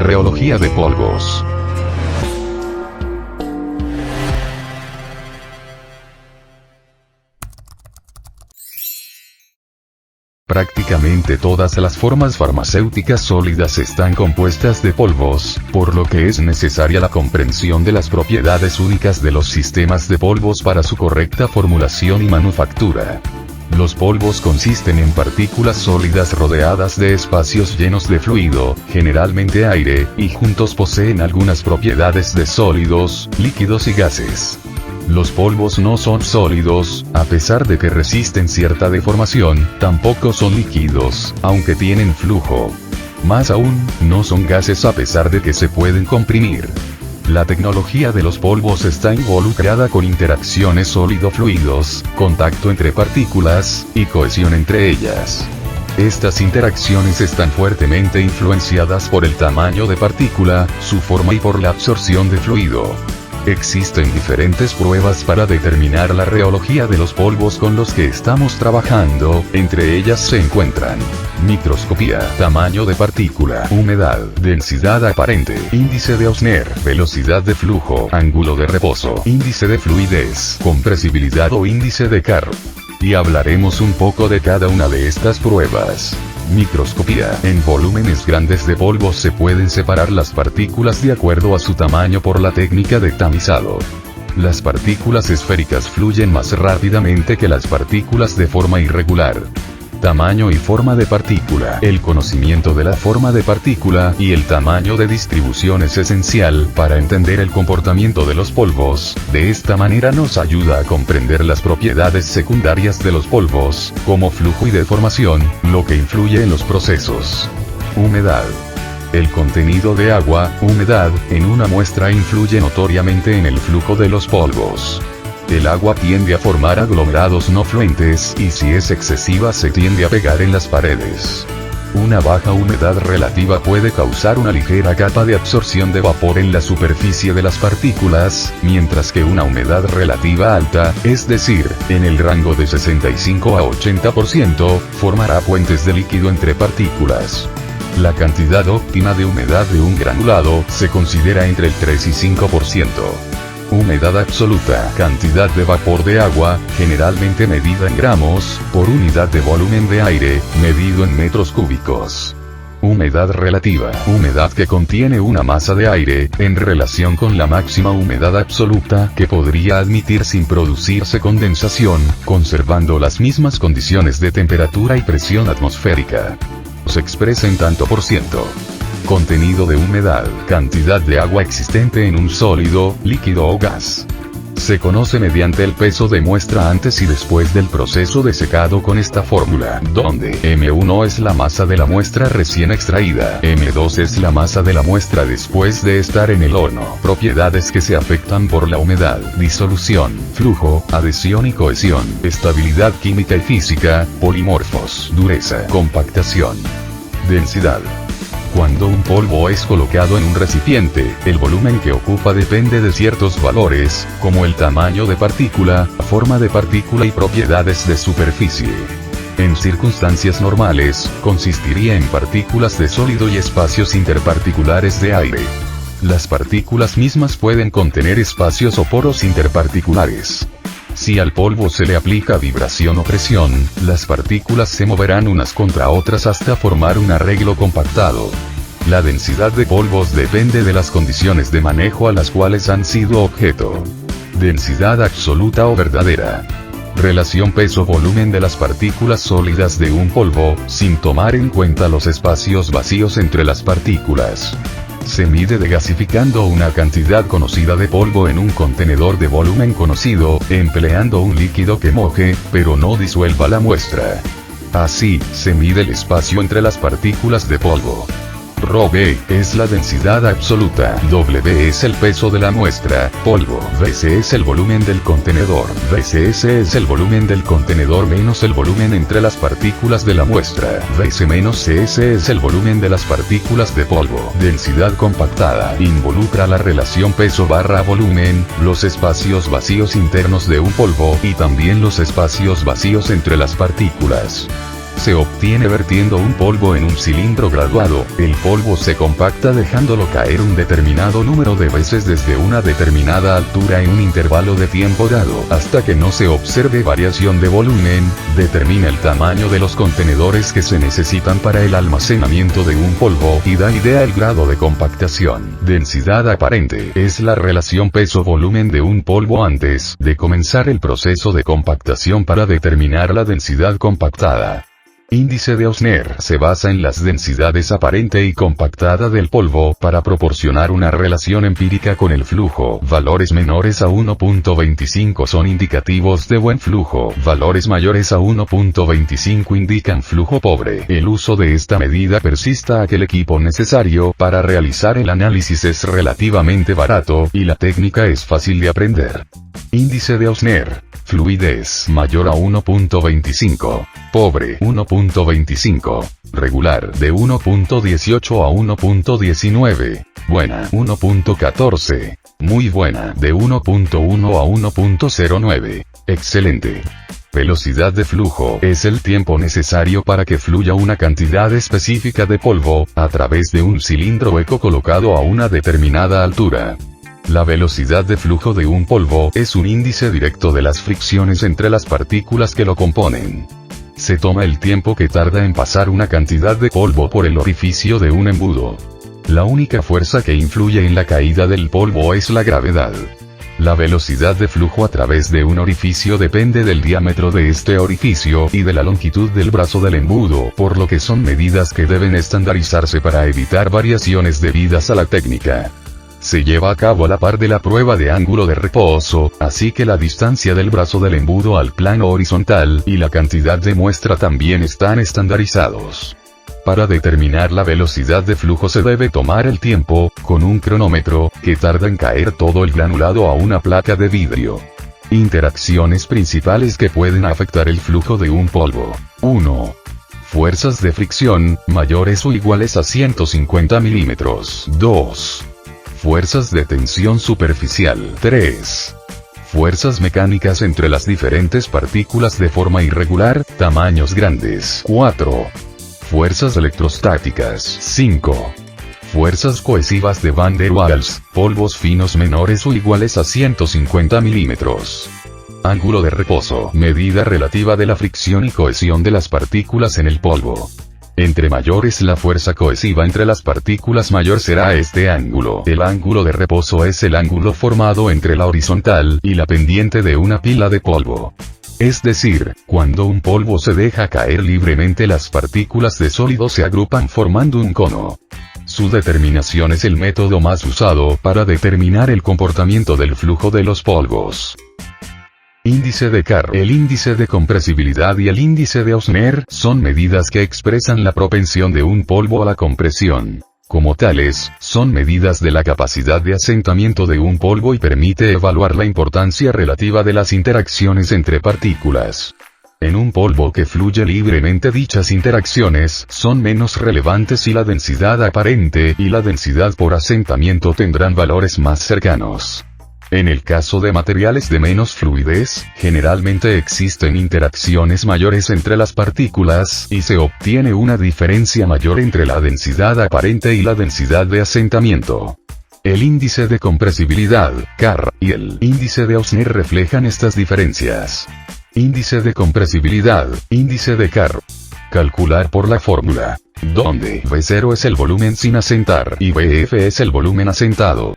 Reología de polvos. Prácticamente todas las formas farmacéuticas sólidas están compuestas de polvos, por lo que es necesaria la comprensión de las propiedades únicas de los sistemas de polvos para su correcta formulación y manufactura. Los polvos consisten en partículas sólidas rodeadas de espacios llenos de fluido, generalmente aire, y juntos poseen algunas propiedades de sólidos, líquidos y gases. Los polvos no son sólidos, a pesar de que resisten cierta deformación, tampoco son líquidos, aunque tienen flujo. Más aún, no son gases a pesar de que se pueden comprimir. La tecnología de los polvos está involucrada con interacciones sólido-fluidos, contacto entre partículas, y cohesión entre ellas. Estas interacciones están fuertemente influenciadas por el tamaño de partícula, su forma y por la absorción de fluido. Existen diferentes pruebas para determinar la reología de los polvos con los que estamos trabajando, entre ellas se encuentran microscopía, tamaño de partícula, humedad, densidad aparente, índice de Hausner, velocidad de flujo, ángulo de reposo, índice de fluidez, compresibilidad o índice de Carr. Y hablaremos un poco de cada una de estas pruebas. Microscopía. En volúmenes grandes de polvos se pueden separar las partículas de acuerdo a su tamaño por la técnica de tamizado. Las partículas esféricas fluyen más rápidamente que las partículas de forma irregular. Tamaño y forma de partícula. El conocimiento de la forma de partícula y el tamaño de distribución es esencial para entender el comportamiento de los polvos. De esta manera nos ayuda a comprender las propiedades secundarias de los polvos, como flujo y deformación, lo que influye en los procesos. Humedad. El contenido de agua, humedad, en una muestra influye notoriamente en el flujo de los polvos. El agua tiende a formar aglomerados no fluentes, y si es excesiva se tiende a pegar en las paredes. Una baja humedad relativa puede causar una ligera capa de absorción de vapor en la superficie de las partículas, mientras que una humedad relativa alta, es decir, en el rango de 65 a 80%, formará puentes de líquido entre partículas. La cantidad óptima de humedad de un granulado se considera entre el 3 y 5%. Humedad absoluta, cantidad de vapor de agua, generalmente medida en gramos, por unidad de volumen de aire, medido en metros cúbicos. Humedad relativa, humedad que contiene una masa de aire, en relación con la máxima humedad absoluta que podría admitir sin producirse condensación, conservando las mismas condiciones de temperatura y presión atmosférica. Se expresa en tanto por ciento. Contenido de humedad, cantidad de agua existente en un sólido, líquido o gas. Se conoce mediante el peso de muestra antes y después del proceso de secado con esta fórmula, donde M1 es la masa de la muestra recién extraída, M2 es la masa de la muestra después de estar en el horno. Propiedades que se afectan por la humedad: disolución, flujo, adhesión y cohesión, estabilidad química y física, polimorfos, dureza, compactación, densidad. Cuando un polvo es colocado en un recipiente, el volumen que ocupa depende de ciertos valores, como el tamaño de partícula, forma de partícula y propiedades de superficie. En circunstancias normales, consistiría en partículas de sólido y espacios interparticulares de aire. Las partículas mismas pueden contener espacios o poros interparticulares. Si al polvo se le aplica vibración o presión, las partículas se moverán unas contra otras hasta formar un arreglo compactado. La densidad de polvos depende de las condiciones de manejo a las cuales han sido objeto. Densidad absoluta o verdadera. Relación peso-volumen de las partículas sólidas de un polvo, sin tomar en cuenta los espacios vacíos entre las partículas. Se mide degasificando una cantidad conocida de polvo en un contenedor de volumen conocido, empleando un líquido que moje, pero no disuelva la muestra. Así, se mide el espacio entre las partículas de polvo. ρB es la densidad absoluta, W es el peso de la muestra, polvo, Vc es el volumen del contenedor, Vcs es el volumen del contenedor menos el volumen entre las partículas de la muestra, Vc menos Cs es el volumen de las partículas de polvo. Densidad compactada involucra la relación peso/volumen, los espacios vacíos internos de un polvo y también los espacios vacíos entre las partículas. se obtiene vertiendo un polvo en un cilindro graduado. El polvo se compacta dejándolo caer un determinado número de veces desde una determinada altura en un intervalo de tiempo dado, hasta que no se observe variación de volumen. Determina el tamaño de los contenedores que se necesitan para el almacenamiento de un polvo, y da idea el grado de compactación. Densidad aparente es la relación peso-volumen de un polvo antes de comenzar el proceso de compactación para determinar la densidad compactada. Índice de Hausner se basa en las densidades aparente y compactada del polvo para proporcionar una relación empírica con el flujo. Valores menores a 1.25 son indicativos de buen flujo. Valores mayores a 1.25 indican flujo pobre. El uso de esta medida persista a que el equipo necesario para realizar el análisis es relativamente barato, y la técnica es fácil de aprender. Índice de Hausner. Fluidez mayor a 1.25. Pobre 1.25. Regular de 1.18 a 1.19. Buena 1.14. Muy buena de 1.1 a 1.09. Excelente. Velocidad de flujo es el tiempo necesario para que fluya una cantidad específica de polvo a través de un cilindro hueco colocado a una determinada altura. La velocidad de flujo de un polvo es un índice directo de las fricciones entre las partículas que lo componen. Se toma el tiempo que tarda en pasar una cantidad de polvo por el orificio de un embudo. La única fuerza que influye en la caída del polvo es la gravedad. La velocidad de flujo a través de un orificio depende del diámetro de este orificio y de la longitud del brazo del embudo, por lo que son medidas que deben estandarizarse para evitar variaciones debidas a la técnica. Se lleva a cabo a la par de la prueba de ángulo de reposo, así que la distancia del brazo del embudo al plano horizontal y la cantidad de muestra también están estandarizados. Para determinar la velocidad de flujo se debe tomar el tiempo, con un cronómetro, que tarda en caer todo el granulado a una placa de vidrio. Interacciones principales que pueden afectar el flujo de un polvo. 1. Fuerzas de fricción, mayores o iguales a 150 milímetros. 2. Fuerzas de tensión superficial. 3. Fuerzas mecánicas entre las diferentes partículas de forma irregular, tamaños grandes. 4. Fuerzas electrostáticas. 5. Fuerzas cohesivas de Van der Waals, polvos finos menores o iguales a 150 milímetros. Ángulo de reposo, medida relativa de la fricción y cohesión de las partículas en el polvo. Entre mayor es la fuerza cohesiva entre las partículas, mayor será este ángulo. El ángulo de reposo es el ángulo formado entre la horizontal y la pendiente de una pila de polvo. Es decir, cuando un polvo se deja caer libremente, las partículas de sólido se agrupan formando un cono. Su determinación es el método más usado para determinar el comportamiento del flujo de los polvos. Índice de Carr. El índice de compresibilidad y el índice de Hausner son medidas que expresan la propensión de un polvo a la compresión. Como tales, son medidas de la capacidad de asentamiento de un polvo y permite evaluar la importancia relativa de las interacciones entre partículas. En un polvo que fluye libremente, dichas interacciones son menos relevantes y la densidad aparente y la densidad por asentamiento tendrán valores más cercanos. En el caso de materiales de menos fluidez, generalmente existen interacciones mayores entre las partículas y se obtiene una diferencia mayor entre la densidad aparente y la densidad de asentamiento. El índice de compresibilidad, Carr, y el índice de Hausner reflejan estas diferencias. Índice de compresibilidad, índice de Carr. Calcular por la fórmula, donde V0 es el volumen sin asentar y Vf es el volumen asentado.